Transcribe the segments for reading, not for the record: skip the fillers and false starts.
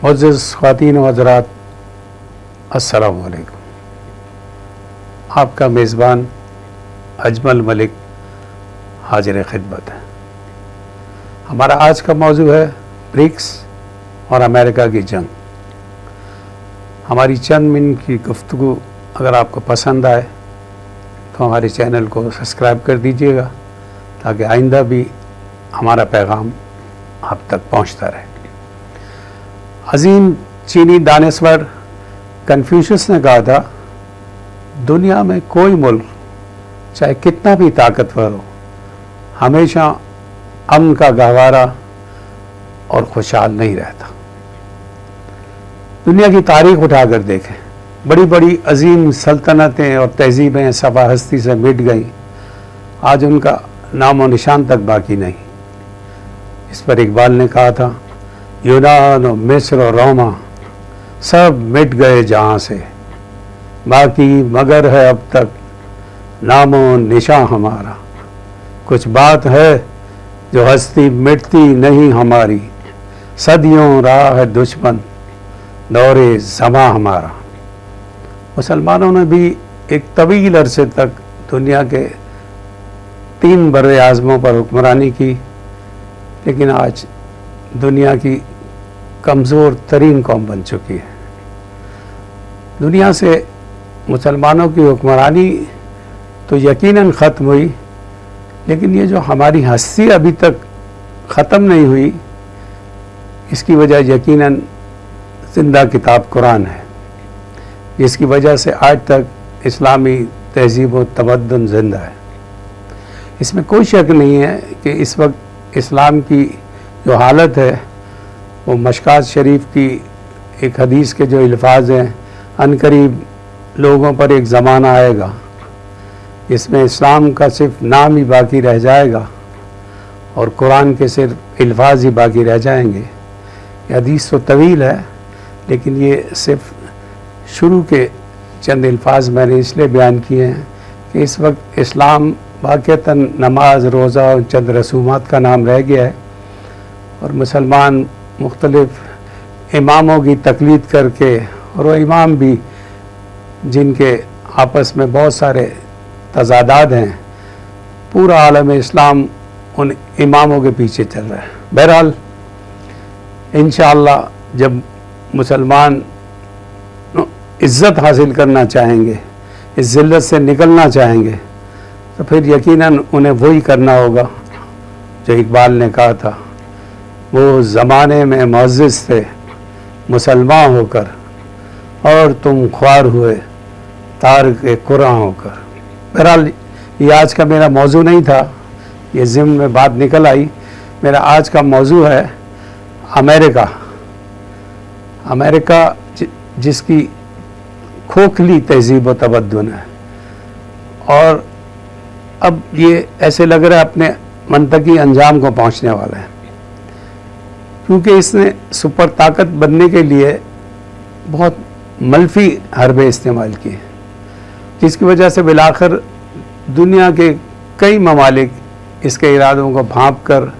मुअज़्ज़िज़ ख़वातीन व हज़रात, अस्सलामु अलैकुम। आपका मेज़बान अजमल मलिक हाजिर खिदमत है। हमारा आज का मौजू है ब्रिक्स और अमेरिका की जंग। हमारी चंद मिनट की गुफ्तगू अगर आपको पसंद आए तो हमारे चैनल को सब्सक्राइब कर दीजिएगा ताकि आइंदा भी हमारा पैगाम आप तक पहुंचता रहे। अजीम चीनी दानश्वर कन्फ्यूशियस ने कहा था, दुनिया में कोई मुल्क चाहे कितना भी ताकतवर हो हमेशा अमन का गहवारा और खुशहाल नहीं रहता। दुनिया की तारीख उठाकर देखें, बड़ी बड़ी अजीम सल्तनतें और तहजीबें सफा हस्ती से मिट गईं, आज उनका नाम और निशान तक बाकी नहीं। इस पर इकबाल ने कहा था, यूनान और मिस्र और रोमा सब मिट गए जहाँ से, बाकी मगर है अब तक नामो निशान हमारा। कुछ बात है जो हस्ती मिटती नहीं हमारी, सदियों राह है दुश्मन दौरे ज़मा हमारा। मुसलमानों ने भी एक तवील अरसे तक दुनिया के 3 बड़े आज़मों पर हुक्मरानी की, लेकिन आज दुनिया की कमज़ोर तरीन कौम बन चुकी है। दुनिया से मुसलमानों की हुक्मरानी तो यकीनन ख़त्म हुई, लेकिन ये जो हमारी हस्ती अभी तक ख़त्म नहीं हुई, इसकी वजह यकीनन ज़िंदा किताब कुरान है, जिसकी वजह से आज तक इस्लामी तहज़ीब व तमद्दुन ज़िंदा है। इसमें कोई शक नहीं है कि इस वक्त इस्लाम की जो हालत है वो मशकात शरीफ की एक हदीस के जो अल्फाज हैं, अनकरीब लोगों पर एक ज़माना आएगा जिसमें इस्लाम का सिर्फ नाम ही बाकी रह जाएगा और कुरान के सिर्फ अल्फाज ही बाकी रह जाएंगे। ये हदीस तो तवील है, लेकिन ये सिर्फ शुरू के चंद अल्फाज मैंने इसलिए बयान किए हैं कि इस वक्त इस्लाम वाक़तन नमाज रोज़ा और चंद रसूमात का नाम रह गया है और मुसलमान मुख्तलिफ़ इमामों की तकलीद करके, और वो इमाम भी जिनके आपस में बहुत सारे तज़ादात हैं, पूरा आलम इस्लाम उन इमामों के पीछे चल रहा है। बहरहाल इंशाअल्लाह जब मुसलमान इज़्ज़त हासिल करना चाहेंगे, इस ज़िल्लत से निकलना चाहेंगे, तो फिर यकीनन उन्हें वही करना होगा जो इकबाल ने कहा था, वो ज़माने में मुअज़्ज़िज़ थे मुसलमान होकर और तुम ख्वार हुए तारिक कुरान होकर। बहरहाल ये आज का मेरा मौजू नहीं था, ये ज़िम्न में बात निकल आई। मेरा आज का मौजू है अमेरिका। अमेरिका जिसकी खोखली तहज़ीब व तमद्दुन है, और अब ये ऐसे लग रहा है अपने मंतकी अंजाम को पहुंचने वाला है, क्योंकि इसने सुपर ताकत बनने के लिए बहुत मल्फी हरबे इस्तेमाल किए, जिसकी वजह से बिलाखिर दुनिया के कई ममालिक इसके इरादों को भांप कर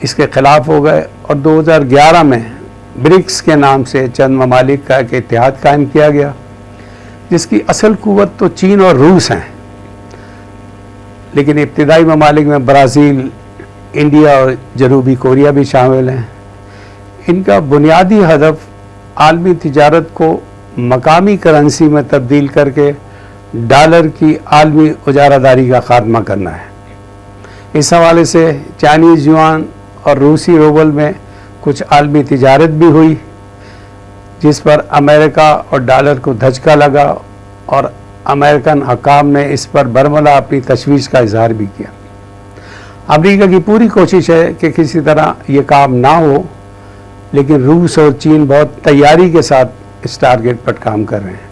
इसके ख़िलाफ़ हो गए और 2011 में ब्रिक्स के नाम से चंद ममालिक का एक इत्तेहाद कायम किया गया, जिसकी असल कुव्वत तो चीन और रूस हैं, लेकिन इब्तिदाई ममालिक में ब्राज़ील, इंडिया और जनूबी कोरिया भी शामिल हैं। इनका बुनियादी हदफ आलमी तिजारत को मकामी करेंसी में तब्दील करके डॉलर की आलमी उजारादारी का खात्मा करना है। इस हवाले से चाइनीज़ युआन और रूसी रूबल में कुछ आलमी तिजारत भी हुई, जिस पर अमेरिका और डॉलर को धचका लगा और अमेरिकन हकाम ने इस पर बरमला अपनी तशवीश का इजहार भी किया। अमेरिका की पूरी कोशिश है कि किसी तरह ये काम ना हो, लेकिन रूस और चीन बहुत तैयारी के साथ इस टारगेट पर काम कर रहे हैं।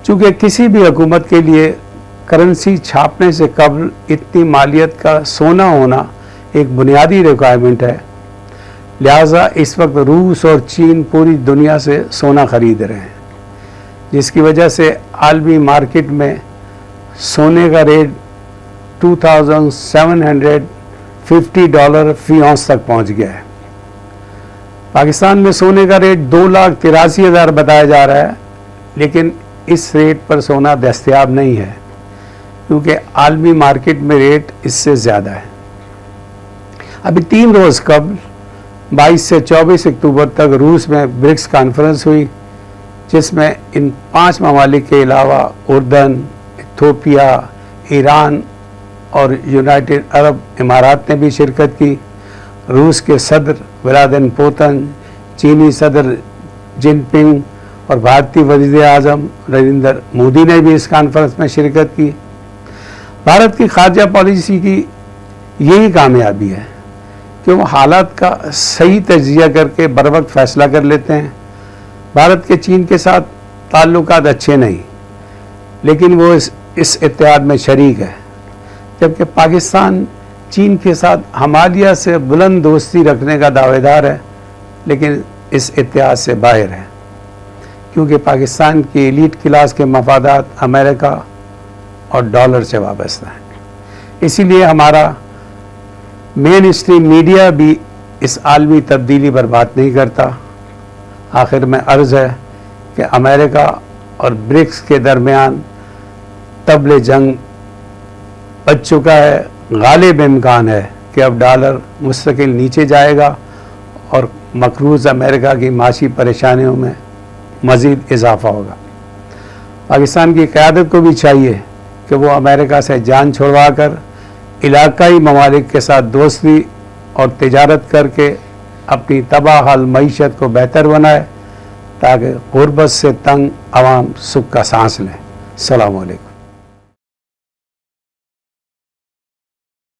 चूँकि किसी भी हुकूमत के लिए करेंसी छापने से कबल इतनी मालियत का सोना होना एक बुनियादी रिक्वायरमेंट है, लिहाजा इस वक्त रूस और चीन पूरी दुनिया से सोना ख़रीद रहे हैं, जिसकी वजह से आलमी मार्केट में सोने का रेट $2,750 फ़ी औंस तक पहुंच गया है। पाकिस्तान में सोने का रेट 2,83,000 बताया जा रहा है, लेकिन इस रेट पर सोना दस्तयाब नहीं है क्योंकि आलमी मार्केट में रेट इससे ज़्यादा है। अभी 3 रोज़ कबल 22 से 24 अक्टूबर तक रूस में ब्रिक्स कॉन्फ्रेंस हुई, जिसमें इन 5 ममालिक के अलावा उर्दन, इथोपिया, ईरान और यूनाइटेड अरब इमारात ने भी शिरकत की। रूस के सदर व्लादिमीर पुतिन, चीनी सदर जिनपिंग और भारतीय वज़ीर आज़म नरेंद्र मोदी ने भी इस कॉन्फ्रेंस में शिरकत की। भारत की खारजा पॉलिसी की यही कामयाबी है कि वो हालात का सही तजिया करके बर वक्त फैसला कर लेते हैं। भारत के चीन के साथ ताल्लुकात अच्छे नहीं, लेकिन वो इस इत्तेहाद में शरीक है, जबकि पाकिस्तान चीन के साथ हिमालय से बुलंद दोस्ती रखने का दावेदार है, लेकिन इस इत्तेहाद से बाहर है क्योंकि पाकिस्तान की एलीट क्लास के मफादात अमेरिका और डॉलर से वाबस्ता हैं। इसीलिए हमारा मेन स्ट्रीम मीडिया भी इस आलमी तब्दीली पर बात नहीं करता। आखिर में अर्ज़ है कि अमेरिका और ब्रिक्स के दरमियान तबले जंग बच चुका है। गालिब इम्कान है कि अब डॉलर मुस्तकिल नीचे जाएगा और मकरूज़ अमेरिका की माशी परेशानियों में मज़ीद इजाफा होगा। पाकिस्तान की क़यादत को भी चाहिए कि वो अमेरिका से जान छुड़वा कर इलाकाई ममालिक के साथ दोस्ती और तिजारत करके अपनी तबाह हाल मईशत को बेहतर बनाए ताकि गुर्बत से तंग आवाम सुख का सांस लें। अस्सलामु अलैकुम।